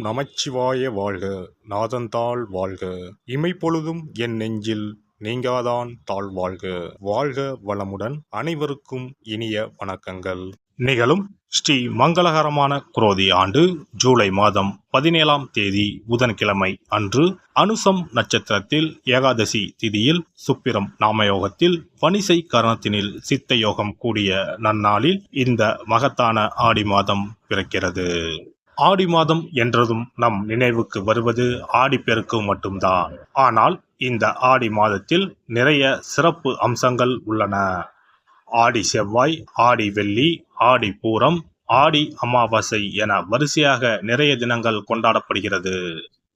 நமச்சிவாய வாழ்க. நாதந்தாள் வாழ்க. இமைப்பொழுதும் என் நெஞ்சில் நீங்காதான் தாழ்வாழ்க. வாழ்க வளமுடன். அனைவருக்கும் இனிய வணக்கங்கள். நிகழும் ஸ்ரீ மங்களகரமான குரோதி ஆண்டு ஜூலை மாதம் 17ஆம் தேதி புதன்கிழமை அன்று அனுசம் நட்சத்திரத்தில் ஏகாதசி திதியில் சுப்பிரம் நாமயோகத்தில் வணிசை கரணத்தினில் சித்த யோகம் கூடிய நன்னாளில் இந்த மகத்தான ஆடி மாதம் பிறக்கிறது. ஆடி மாதம் என்றதும் நம் நினைவுக்கு வருவது ஆடிப்பெருக்கு மட்டும்தான். ஆனால் இந்த ஆடி மாதத்தில் நிறைய சிறப்பு அம்சங்கள் உள்ளன. ஆடி செவ்வாய், ஆடி வெள்ளி, ஆடி பூரம், ஆடி அமாவாசை என வரிசையாக நிறைய தினங்கள் கொண்டாடப்படுகிறது.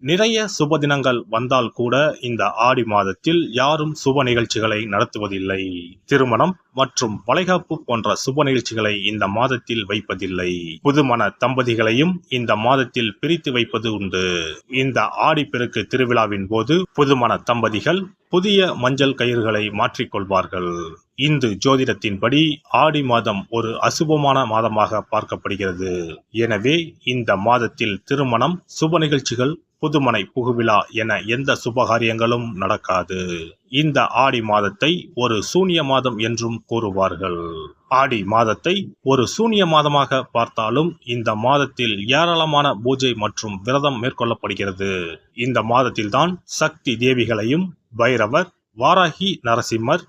நிறைய சுப தினங்கள் வந்தால் கூட இந்த ஆடி மாதத்தில் யாரும் சுப நிகழ்ச்சிகளை நடத்துவதில்லை. திருமணம் மற்றும் வளைகாப்பு போன்ற சுப நிகழ்ச்சிகளை இந்த மாதத்தில் வைப்பதில்லை. புதுமண தம்பதிகளையும் இந்த மாதத்தில் பிரித்து வைப்பது உண்டு. இந்த ஆடிப்பெருக்கு திருவிழாவின் போது புதுமண தம்பதிகள் புதிய மஞ்சள் கயிறுகளை மாற்றிக்கொள்வார்கள். இந்து ஜோதிடத்தின்படி ஆடி மாதம் ஒரு அசுபமான மாதமாக பார்க்கப்படுகிறது. எனவே இந்த மாதத்தில் திருமணம், சுப நிகழ்ச்சிகள், புதுமனை புகுவிழா என எந்த சுபகாரியங்களும் நடக்காது. இந்த ஆடி மாதத்தை ஒரு சூனிய மாதம் என்றும் கூறுவார்கள். ஆடி மாதத்தை ஒரு சூனிய மாதமாக பார்த்தாலும் இந்த மாதத்தில் ஏராளமான பூஜை மற்றும் விரதம் மேற்கொள்ளப்படுகிறது. இந்த மாதத்தில்தான் சக்தி தேவிகளையும் பைரவர், வாராகி, நரசிம்மர்,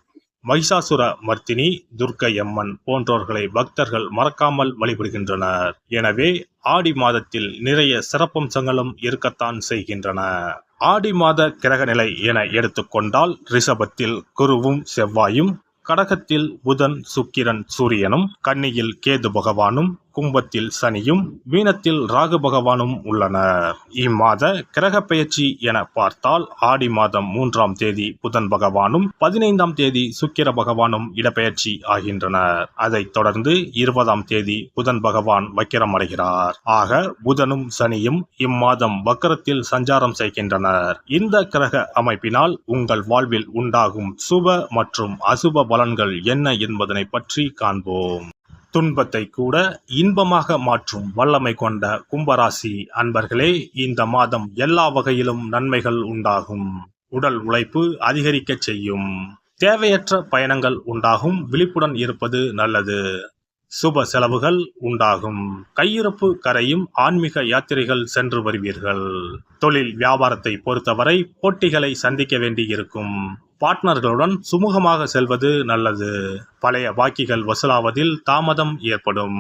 மகிஷாசுர மர்த்தினி, துர்க்கை அம்மன் போன்றோர்களை பக்தர்கள் மறக்காமல் வழிபடுகின்றனர். எனவே ஆடி மாதத்தில் நிறைய சிறப்பம்சங்களும் இருக்கத்தான் செய்கின்றன. ஆடி மாத கிரகநிலை என எடுத்துக்கொண்டால் ரிஷபத்தில் குருவும் செவ்வாயும், கடகத்தில் புதன், சுக்கிரன், சூரியனும், கன்னியில் கேது பகவானும், கும்பத்தில் சனியும், மீனத்தில் ராகு பகவானும் உள்ளனர். இம்மாத கிரக பெயர்ச்சி என பார்த்தால் ஆடி மாதம் 3ஆம் தேதி புதன் பகவானும் 15ஆம் தேதி சுக்கிர பகவானும் இடப்பெயர்ச்சி ஆகின்றனர். அதைத் தொடர்ந்து 20ஆம் தேதி புதன் பகவான் வக்கிரம் அடைகிறார். ஆக புதனும் சனியும் இம்மாதம் வக்கரத்தில் சஞ்சாரம் செய்கின்றனர். இந்த கிரக அமைப்பினால் உங்கள் வாழ்வில் உண்டாகும் சுப மற்றும் அசுப பலன்கள் என்ன என்பதனை பற்றி காண்போம். துன்பத்தை கூட இன்பமாக மாற்றும் வல்லமை கொண்ட கும்பராசி அன்பர்களே, இந்த மாதம் எல்லா வகையிலும் நன்மைகள் உண்டாகும். உடல் உழைப்பு அதிகரிக்க செய்யும். தேவையற்ற பயணங்கள் உண்டாகும். விழிப்புடன் இருப்பது நல்லது. சுப செலவுகள் உண்டாகும். கையிருப்பு கரையும். ஆன்மீக யாத்திரைகள் சென்று வருவீர்கள். தொழில் வியாபாரத்தை பொறுத்தவரை போட்டிகளை சந்திக்க வேண்டி இருக்கும். பார்ட்னர்களுடன் சுமூகமாக செல்வது நல்லது. பழைய பாக்கிகள் வசூலாவதில் தாமதம் ஏற்படும்.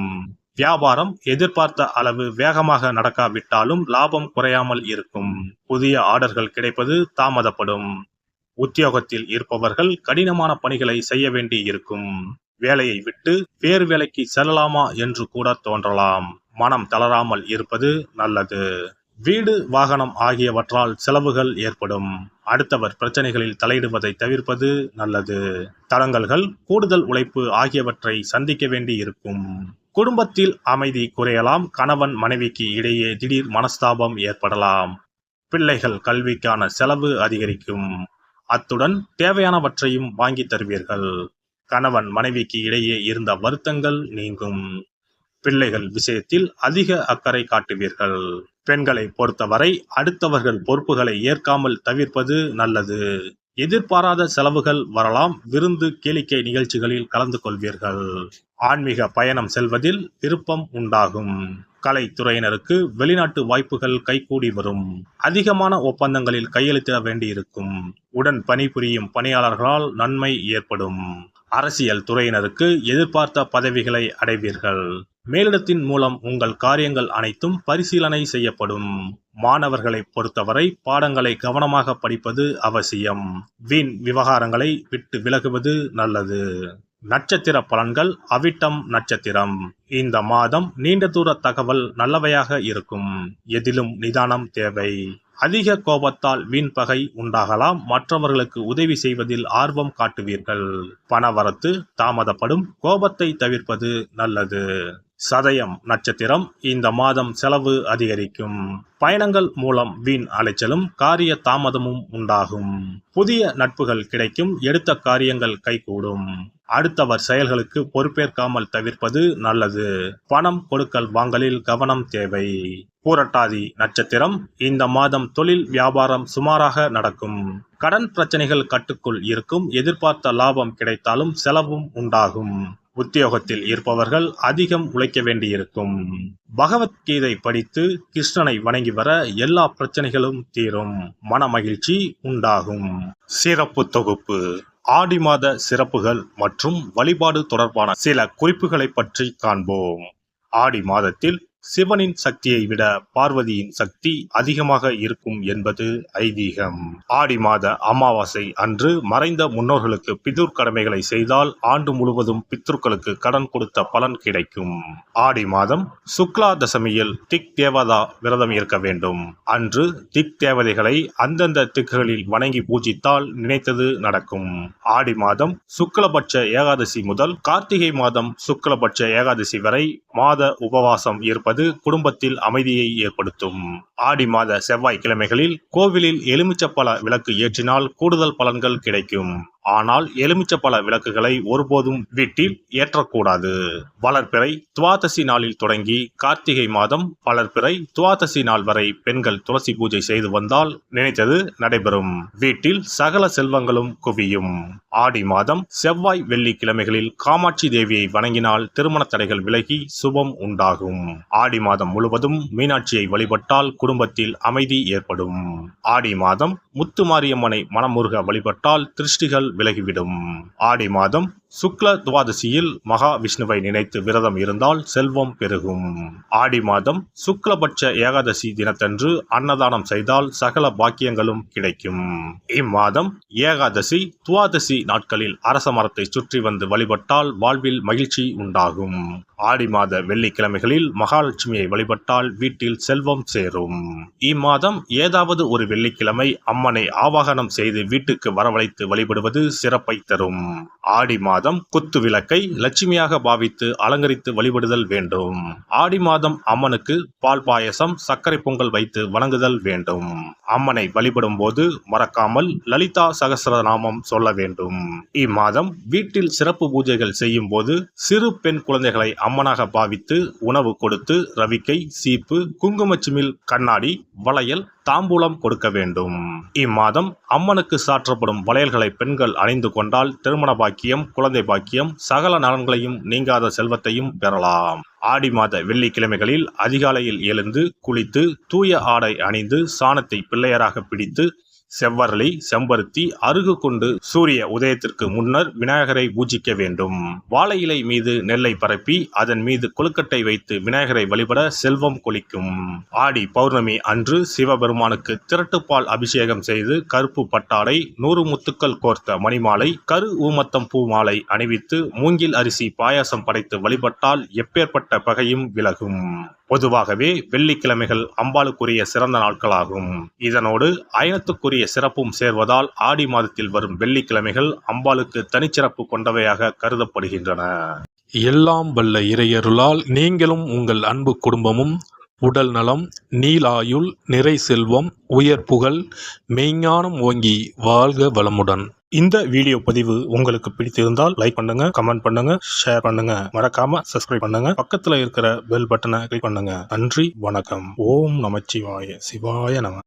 வியாபாரம் எதிர்பார்த்த அளவு வேகமாக நடக்காவிட்டாலும் லாபம் குறையாமல் இருக்கும். புதிய ஆர்டர்கள் கிடைப்பது தாமதப்படும். உத்தியோகத்தில் இருப்பவர்கள் கடினமான பணிகளை செய்ய வேண்டி இருக்கும். வேலையை விட்டு வேறு வேலைக்கு செல்லலாமா என்று கூட தோன்றலாம். மனம் தளராமல் இருப்பது நல்லது. வீடு, வாகனம் ஆகியவற்றால் செலவுகள் ஏற்படும். அடுத்தவர் பிரச்சனைகளில் தலையிடுவதை தவிர்ப்பது நல்லது. தடங்கல்கள், கூடுதல் உழைப்பு ஆகியவற்றை சந்திக்க வேண்டி இருக்கும். குடும்பத்தில் அமைதி குறையலாம். கணவன் மனைவிக்கு இடையே திடீர் மனஸ்தாபம் ஏற்படலாம். பிள்ளைகள் கல்விக்கான செலவு அதிகரிக்கும். அத்துடன் தேவையானவற்றையும் வாங்கி தருவீர்கள். கணவன் மனைவிக்கு இடையே இருந்த வருத்தங்கள் நீங்கும். பிள்ளைகள் விஷயத்தில் அதிக அக்கறை காட்டுவீர்கள். பெண்களை பொறுத்தவரை அடுத்தவர்கள் பொறுப்புகளை ஏற்காமல் தவிர்ப்பது நல்லது. எதிர்பாராத செலவுகள் வரலாம். விருந்து, கேளிக்கை நிகழ்ச்சிகளில் கலந்து கொள்வீர்கள். ஆன்மீக பயணம் செல்வதில் விருப்பம் உண்டாகும். கலைத்துறையினருக்கு வெளிநாட்டு வாய்ப்புகள் கைகூடி வரும். அதிகமான ஒப்பந்தங்களில் கையெழுத்திட வேண்டியிருக்கும். உடன் பணிபுரியும் பணியாளர்களால் நன்மை ஏற்படும். அரசியல் துறையினருக்கு எதிர்பார்த்த பதவிகளை அடைவீர்கள். மேலிடத்தின் மூலம் உங்கள் காரியங்கள் அனைத்தும் பரிசீலனை செய்யப்படும். மாணவர்களை பொறுத்தவரை பாடங்களை கவனமாக படிப்பது அவசியம். வீண் விவகாரங்களை விட்டு விலகுவது நல்லது. நட்சத்திர பலன்கள். அவிட்டம் நட்சத்திரம். இந்த மாதம் நீண்ட தூர தகவல் நல்லவையாக இருக்கும். எதிலும் நிதானம் தேவை. அதிக கோபத்தால் வீண் பகை உண்டாகலாம். மற்றவர்களுக்கு உதவி செய்வதில் ஆர்வம் காட்டுவீர்கள். பணவரத்து தாமதப்படும். கோபத்தை தவிர்ப்பது நல்லது. சதயம் நட்சத்திரம். இந்த மாதம் செலவு அதிகரிக்கும். பயணங்கள் மூலம் வீண் அலைச்சலும் காரிய தாமதமும் உண்டாகும். புதிய நட்புகள் கிடைக்கும். எடுத்த காரியங்கள் கைகூடும். அடுத்தவர் செயல்களுக்கு பொறுப்பேற்காமல் தவிர்ப்பது நல்லது. பணம் கொடுக்கல் வாங்கலில் கவனம் தேவை. பூரட்டாதி நட்சத்திரம். இந்த மாதம் தொழில் வியாபாரம் சுமாராக நடக்கும். கடன் பிரச்சனைகள் கட்டுக்குள் இருக்கும். எதிர்பார்த்த லாபம் கிடைத்தாலும் செலவும் உண்டாகும். உத்தியோகத்தில் இருப்பவர்கள் அதிகம் உழைக்க வேண்டியிருக்கும். பகவத்கீதை படித்து கிருஷ்ணனை வணங்கி வர எல்லா பிரச்சனைகளும் தீரும். மன மகிழ்ச்சி உண்டாகும். சிறப்பு தொகுப்பு. ஆடி மாத சிறப்புகள் மற்றும் வழிபாடு தொடர்பான சில குறிப்புகளை பற்றி காண்போம். ஆடி மாதத்தில் சிவனின் சக்தியை விட பார்வதியின் சக்தி அதிகமாக இருக்கும் என்பது ஐதீகம். ஆடி மாத அமாவாசை அன்று மறைந்த முன்னோர்களுக்கு பிதுர் கடமைகளை செய்தால் ஆண்டு முழுவதும் பித்ருக்களுக்கு கடன் கொடுத்த பலன் கிடைக்கும். ஆடி மாதம் சுக்லா தசமியில் திக் தேவதா விரதம் இருக்க வேண்டும். அன்று திக் தேவதைகளை அந்தந்த திக்குகளில் வணங்கி பூஜித்தால் நினைத்தது நடக்கும். ஆடி மாதம் சுக்லபட்ச ஏகாதசி முதல் கார்த்திகை மாதம் சுக்லபட்ச ஏகாதசி வரை மாத உபவாசம் இருப்பது குடும்பத்தில் அமைதியை ஏற்படுத்தும். ஆடி மாத செவ்வாய்க்கிழமைகளில் கோவிலில் எலுமிச்சப்பழ விளக்கு ஏற்றினால் கூடுதல் பலன்கள் கிடைக்கும். ஆனால் எலுமிச்சப்பழ விளக்குகளை ஒருபோதும் வீட்டில் ஏற்றக்கூடாது. வளர்பிறை துவாதசி நாளில் தொடங்கி கார்த்திகை மாதம் வளர்பிறை துவாதசி நாள் வரை பெண்கள் துளசி பூஜை செய்து வந்தால் நினைத்தது நடைபெறும். வீட்டில் சகல செல்வங்களும் குவியும். ஆடி மாதம் செவ்வாய் வெள்ளிக்கிழமைகளில் காமாட்சி தேவியை வணங்கினால் திருமண தடைகள் விலகி சுபம் உண்டாகும். ஆடி மாதம் முழுவதும் மீனாட்சியை வழிபட்டால் குடும்பத்தில் அமைதி ஏற்படும். ஆடி மாதம் முத்துமாரியம்மனை மனமுருக வழிபட்டால் திருஷ்டிகள் விலகிவிடும். ஆடி மாதம் சுக்ல துவாதசியில் மகா விஷ்ணுவை நினைத்து விரதம் இருந்தால் செல்வம் பெருகும். ஆடி மாதம் சுக்லபட்ச ஏகாதசி தினத்தன்று அன்னதானம் செய்தால் சகல பாக்கியங்களும் கிடைக்கும். இம்மாதம் ஏகாதசி துவாதசி நாட்களில் அரச மரத்தை சுற்றி வந்து வழிபட்டால் வாழ்வில் மகிழ்ச்சி உண்டாகும். ஆடி மாத வெள்ளிக்கிழமைகளில் மகாலட்சுமியை வழிபட்டால் வீட்டில் செல்வம் சேரும். இம்மாதம் ஏதாவது ஒரு வெள்ளிக்கிழமை அம்மனை ஆவாகனம் செய்து வீட்டுக்கு வரவழைத்து வழிபடுவது சிறப்பை தரும். ஆடி மாதம் குத்து விளக்கை லட்சுமியாக பாவித்து அலங்கரித்து வழிபடுதல் வேண்டும். ஆடி மாதம் அம்மனுக்கு பால் பாயசம் சர்க்கரை பொங்கல் வைத்து வணங்குதல் வேண்டும். அம்மனை வழிபடும் போது மறக்காமல் லலிதா சகஸ்ரநாமம் சொல்ல வேண்டும். இம்மாதம் வீட்டில் சிறப்பு பூஜைகள் செய்யும் போது சிறு பெண் குழந்தைகளை அம்மனாக பாவித்து உணவு கொடுத்து ரவிக்கை சீப்பு குங்குமச்சிமிழ் கண்ணாடி வளையல் தாம்பூலம் கொடுக்க வேண்டும். இம்மாதம் அம்மனுக்கு சாற்றப்படும் வளையல்களை பெண்கள் அணிந்து கொண்டால் திருமண பாக்கியம் குழந்தை பாக்கியம் சகல நலன்களையும் நீங்காத செல்வத்தையும் பெறலாம். ஆடி மாத வெள்ளிக்கிழமைகளில் அதிகாலையில் எழுந்து குளித்து தூய ஆடை அணிந்து சாணத்தை பிள்ளையராக பிடித்து செவ்வரளி செம்பருத்தி அருகு கொண்டு சூரிய உதயத்திற்கு முன்னர் விநாயகரை பூஜிக்க வேண்டும். வாழை இலை மீது நெல்லை பரப்பி அதன் மீது கொழுக்கட்டை வைத்து விநாயகரை வழிபட செல்வம் கொளிக்கும். ஆடி பௌர்ணமி அன்று சிவபெருமானுக்கு திரட்டுப்பால் அபிஷேகம் செய்து கருப்பு பட்டாடை 100 முத்துக்கள் கோர்த்த மணிமாலை கரு ஊமத்தம் பூ மாலை அணிவித்து மூங்கில் அரிசி பாயாசம் படைத்து வழிபட்டால் எப்பேற்பட்ட பகையும் விலகும். பொதுவாகவே வெள்ளிக்கிழமைகள் அம்பாளுக்குரிய சிறந்த நாட்களாகும். இதனோடு அயனத்துக்குரிய சிறப்பும் சேர்வதால் ஆடி மாதத்தில் வரும் வெள்ளிக்கிழமைகள் அம்பாளுக்கு தனிச்சிறப்பு கொண்டவையாக கருதப்படுகின்றன. எல்லாம் வல்ல இறையருளால் நீங்களும் உங்கள் அன்பு குடும்பமும் உடல் நலம் நீலாயுள் நிறை செல்வம் உயர் புகழ் மெய்ஞானம் ஓங்கி வாழ்க வளமுடன். இந்த வீடியோ பதிவு உங்களுக்கு பிடித்திருந்தால் லைக் பண்ணுங்க, கமெண்ட் பண்ணுங்க, ஷேர் பண்ணுங்க, மறக்காம சப்ஸ்கிரைப் பண்ணுங்க, பக்கத்துல இருக்கிற பெல் பட்டனை கிளிக் பண்ணுங்க. நன்றி, வணக்கம். ஓம் நமச்சிவாய. சிவாய நம.